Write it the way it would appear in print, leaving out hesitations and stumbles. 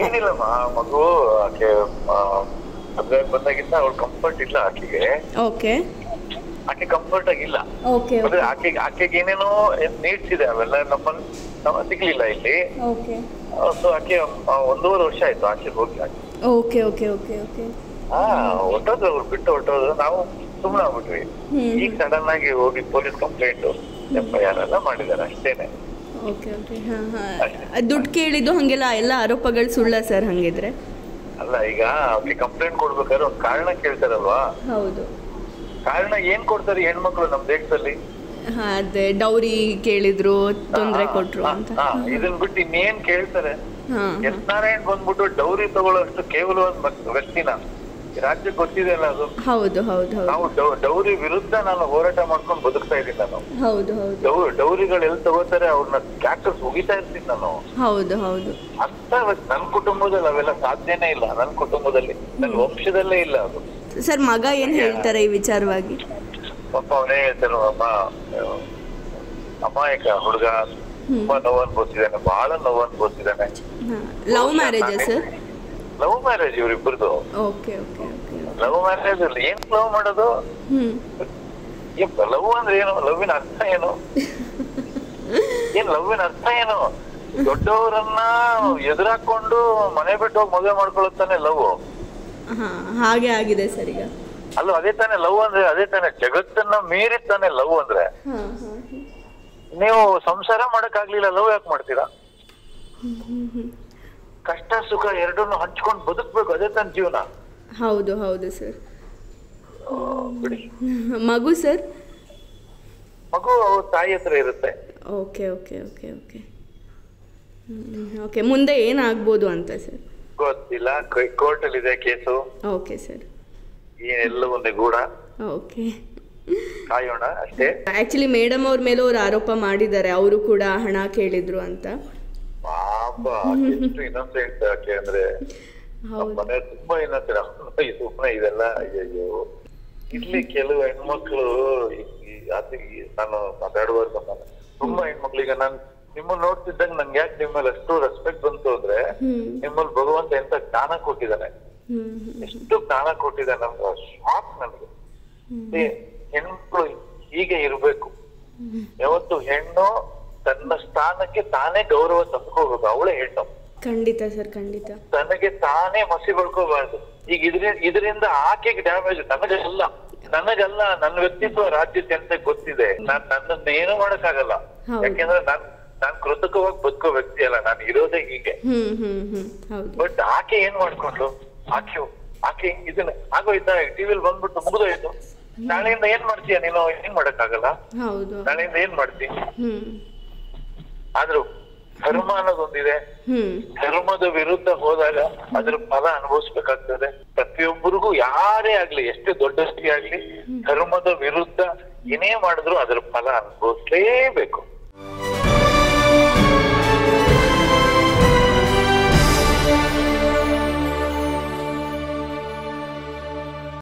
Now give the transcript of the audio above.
ಏನಿಲ್ಲಮ್ಮ, ಮಗು ಆಕೆ ಮದ್ವೆ ಬಂದಾಗಿಂದ ಅವ್ಳ ಕಂಫರ್ಟ್ ಇಲ್ಲ ಆಕೆಗೆ. ಓಕೆ. ಆಕೆ ಕಂಫರ್ಟ್ ಆಗಿಲ್ಲ. ಓಕೆ. ಅಂದ್ರೆ ಆಕೆಗೆ ಏನೇನೋ ನೀಡ್ಸ್ ಇದೆ, ಅವೆಲ್ಲ ನಮ್ಮ ಸಿಗ್ಲಿಲ್ಲ ಇಲ್ಲಿ. ಓಕೆ. ಸೊ ಆಕೆ 1.5 ವರ್ಷ ಆಯ್ತು ಆಚೆ ಹೋಗಿ. Okay okay okay okay. ಹೊಟ್ಟೋದ್ರು, ಅವ್ರು ಬಿಟ್ಟು ಹೊಟ್ಟೋದ್ರು. ನಾವು ಸುಮ್ಮನೆ ಆಗ್ಬಿಟ್ವಿ. ಈಗ ಸಡನ್ ಆಗಿ ಹೋಗಿ ಪೊಲೀಸ್ ಕಂಪ್ಲೇಂಟ್ FIR ಎಲ್ಲ ಮಾಡಿದಾರೆ, ಅಷ್ಟೇನೆ. Okay okay. ದುಡ್ಡು ಕೇಳಿದ್ದು ಹಂಗೆಲ್ಲ ಎಲ್ಲ ಆರೋಪಗಳು ಸುಳ್ಳ ಸರ್ ಹಂಗಿದ್ರೆ? ಅಲ್ಲ, ಈಗ ಅವ್ರಿಗೆ ಕಂಪ್ಲೇಂಟ್ ಕೊಡ್ಬೇಕಾದ್ರೆ ಒಂದು ಕಾರಣ ಕೇಳ್ತಾರಲ್ವಾ? ಹೌದು. ಕಾರಣ ಏನ್ ಕೊಡ್ತಾರೆ ಹೆಣ್ಮಕ್ಳು ನಮ್ ದೇಶದಲ್ಲಿ? ಅದೇ ಡೌರಿ ಕೇಳಿದ್ರು, ತೊಂದರೆ ಕೊಟ್ರು ಅಂತ. ಇದನ್ ಬಿಟ್ಟು ಇನ್ನೇನ್ ಕೇಳ್ತಾರೆ? ಎಸ್ ನಾರಾಯಣ್ ಬಂದ್ಬಿಟ್ಟು ಡೌರಿ ತಗೊಳ್ಳೋಷ್ಟು ಕೇವಲ ಒಂದು ವ್ಯಕ್ತಿನ ರಾಜ್ಯಕ್ಕೆ ಗೊತ್ತಿದೆ ಅಲ್ಲ ಅದು? ಹೌದು ಹೌದು ಹೌದು. ನಾವು ಡೌರಿ ವಿರುದ್ಧ ನಾನು ಹೋರಾಟ ಮಾಡ್ಕೊಂಡು ಬದುಕ್ತಾ ಇದ್ದೀನಿ ನಾನು. ಹೌದು ಹೌದು. ಡೌರಿಗಳು ಎಲ್ಲಿ ತಗೋತಾರೆ ಅವ್ರನ್ನ ಕ್ಯಾಕ್ಟಸ್ ಮುಗಿತಾ ಇರ್ತೀನಿ ನಾನು. ಹೌದು ಹೌದು. ಅಂತ ನನ್ನ ಕುಟುಂಬದಲ್ಲಿ ಅವೆಲ್ಲ ಸಾಧ್ಯನೇ ಇಲ್ಲ. ನನ್ನ ಕುಟುಂಬದಲ್ಲಿ, ನನ್ನ ವಂಶದಲ್ಲೇ ಇಲ್ಲ ಅದು. ಸರ್, ಮಗ ಏನ್ ಹೇಳ್ತಾರೆ ಈ ವಿಚಾರವಾಗಿ? ಪಾಪ ಅವನೇ ಹೇಳ್ತಾನೆ, ಅಮಾಯಕ ಹುಡುಗ, ತುಂಬಾ ನೋವು ಅನ್ಭವಿಸಿದ್ದಾನೆ, ಬಹಳ ನೋವು ಅನ್ಭವಿಸಿದ್ದಾನೆ. Love marriage sir? Love marriage ಇವ್ರಿಬ್ರದ್ದು. Okay okay okay. Love marriage ಅಲ್ಲಿ ಏನ್ ಲವ್ ಮಾಡೋದು? ಲವ್ ಅಂದ್ರೆ ಏನು? ಲವ್ವಿನ ಅರ್ಥ ಏನು? ಲವ್ವಿನ ಅರ್ಥ ಏನು? ದೊಡ್ಡವರನ್ನ ಎದುರಾಕೊಂಡು ಮನೆ ಬಿಟ್ಟು ಹೋಗಿ ಮದುವೆ ಮಾಡ್ಕೊಳ್ಳುತ್ತಾನೆ ಲವ್. ಹಾಗೆ ಆಗಿದೆ ಸರ್ ಈಗ. ಅಲ್ಲ, ಅದೇ ತಾನೇ ಲವ್ ಅಂದ್ರೆ, ಅದೇ ತಾನೇ ಜಗತ್ತನ್ನ ಮೀರಿತಾನೆ ಲವ್ ಅಂದ್ರೆ. ನೀವು ಸಂಸಾರ ಮಾಡಕ್ ಆಗ್ಲಿಲ್ಲ, ಲವ್ ಯಾಕೆ ಮಾಡ್ತೀರಾ? ಕಷ್ಟ ಸುಖ ಎರಡನ್ನು ಹಂಚ್ಕೊಂಡು ಬದುಕ್ಬೇಕು, ಅದೇ ತಾನ ಜೀವನ. ಹೌದು ಹೌದು ಸರ್. ಬಿಡಿ. ಮಗು ಸರ್? ಮಗು ತಾಯಿ ಹತ್ರ ಇರುತ್ತೆ. Okay okay okay okay okay. ಮುಂದೆ ಏನಾಗ್ಬೋದು ಅಂತ ಸರ್? ಗೊತ್ತಿಲ್ಲ, ಕೋರ್ಟ್ ಅಲ್ಲಿ ಇದೆ ಕೇಸು. Okay sir. ಏನೆಲ್ಲವೂ ನಿಗೂಢ. ಓಕೆ, ಕಾಯೋಣ ಅಷ್ಟೇ. ಆಕ್ಚುಲಿ ಮೇಡಮ್ ಅವ್ರ ಮೇಲೆ ಅವ್ರು ಆರೋಪ ಮಾಡಿದ್ದಾರೆ, ಅವರು ಕೂಡ ಹಣ ಕೇಳಿದ್ರು ಅಂತ. ಪಾಪ ಎಷ್ಟು ಇನ್ನೊಂದು ಆಕೆ ಅಂದ್ರೆ, ಮನೆ ತುಂಬಾ ಇನ್ನೊಂದು ಸುಮ್ಮನೆ ಇದೆಲ್ಲ. ಅಯ್ಯಯ್ಯೋ, ಇಲ್ಲಿ ಕೆಲವು ಹೆಣ್ಮಕ್ಳು, ನಾನು ಮಾತಾಡುವಾಗ ತುಂಬಾ ಹೆಣ್ಮಕ್ಳಿಗೆ ನಾನು ನಿಮ್ಮನ್ನ ನೋಡ್ತಿದ್ದಂಗೆ ನಂಗೆ ಯಾಕೆ ನಿಮ್ಮಲ್ಲಿ ಅಷ್ಟು ರೆಸ್ಪೆಕ್ಟ್ ಬಂತು ಅಂದ್ರೆ, ನಿಮ್ಮಲ್ಲಿ ಭಗವಂತ ಎಂತ ಜ್ಞಾನ ಕೊಟ್ಟಿದ್ದಾನೆ, ಎಷ್ಟು ಜ್ಞಾನ ಕೊಟ್ಟಿದ್ದಾನೆ ನಮ್ಗೆ. ಶಾಕ್ ನನ್ಗೆ. ಹೆಣ್ಮಕ್ಳು ಹೀಗೆ ಇರ್ಬೇಕು. ಯಾವತ್ತು ಹೆಣ್ಣು ತನ್ನ ಸ್ಥಾನಕ್ಕೆ ತಾನೇ ಗೌರವ ತಂದ್ಕೋಬೇಕು, ಅವಳೇ ಹೆಣ್ಣು. ಖಂಡಿತ ಸರ್, ಖಂಡಿತ. ತನಗೆ ತಾನೇ ಮಸಿ ಬಳ್ಕೋಬಾರ್ದು. ಈಗ ಇದರಿಂದ ಆಕೆಗೆ ಡ್ಯಾಮೇಜ್, ನನಗಲ್ಲ. ನನ್ನ ವ್ಯಕ್ತಿತ್ವ ರಾಜ್ಯಕ್ಕೆ ಅಂತ ಗೊತ್ತಿದೆ. ನನ್ನನ್ನ ಏನು ಮಾಡಕ್ಕಾಗಲ್ಲ. ಯಾಕೆಂದ್ರೆ ನಾನ್ ಕೃತಕವಾಗಿ ಬದುಕೋ ವ್ಯಕ್ತಿ ಅಲ್ಲ, ನಾನು ಇರೋದೇ ಹೀಗೆ. ಬಟ್ ಆಕೆ ಏನ್ ಮಾಡ್ಕೊಂಡ್ಲು? ಆಕೆ ಇದನ್ನ ಆಗೋಯ್ತಾ, ಟಿವಿಲ್ ಬಂದ್ಬಿಟ್ಟು ಮುಗಿದೋಯ್ತು. ನಾಳೆಯಿಂದ ಏನ್ ಮಾಡ್ತೀಯ ನೀನು? ಏನ್ ಮಾಡಕ್ಕಾಗಲ್ಲ. ನಾಳೆಯಿಂದ ಏನ್ ಮಾಡ್ತೀನಿ? ಆದ್ರೂ ಧರ್ಮ ಅನ್ನೋದೊಂದಿದೆ. ಧರ್ಮದ ವಿರುದ್ಧ ಹೋದಾಗ ಅದ್ರ ಫಲ ಅನುಭವಿಸ್ಬೇಕಾಗ್ತದೆ. ಪ್ರತಿಯೊಬ್ಬರಿಗೂ ಯಾರೇ ಆಗ್ಲಿ, ಎಷ್ಟೇ ದೊಡ್ಡ ವ್ಯಕ್ತಿ ಆಗ್ಲಿ, ಧರ್ಮದ ವಿರುದ್ಧ ಏನೇ ಮಾಡಿದ್ರು ಅದ್ರ ಫಲ ಅನುಭವಿಸ್ಲೇಬೇಕು.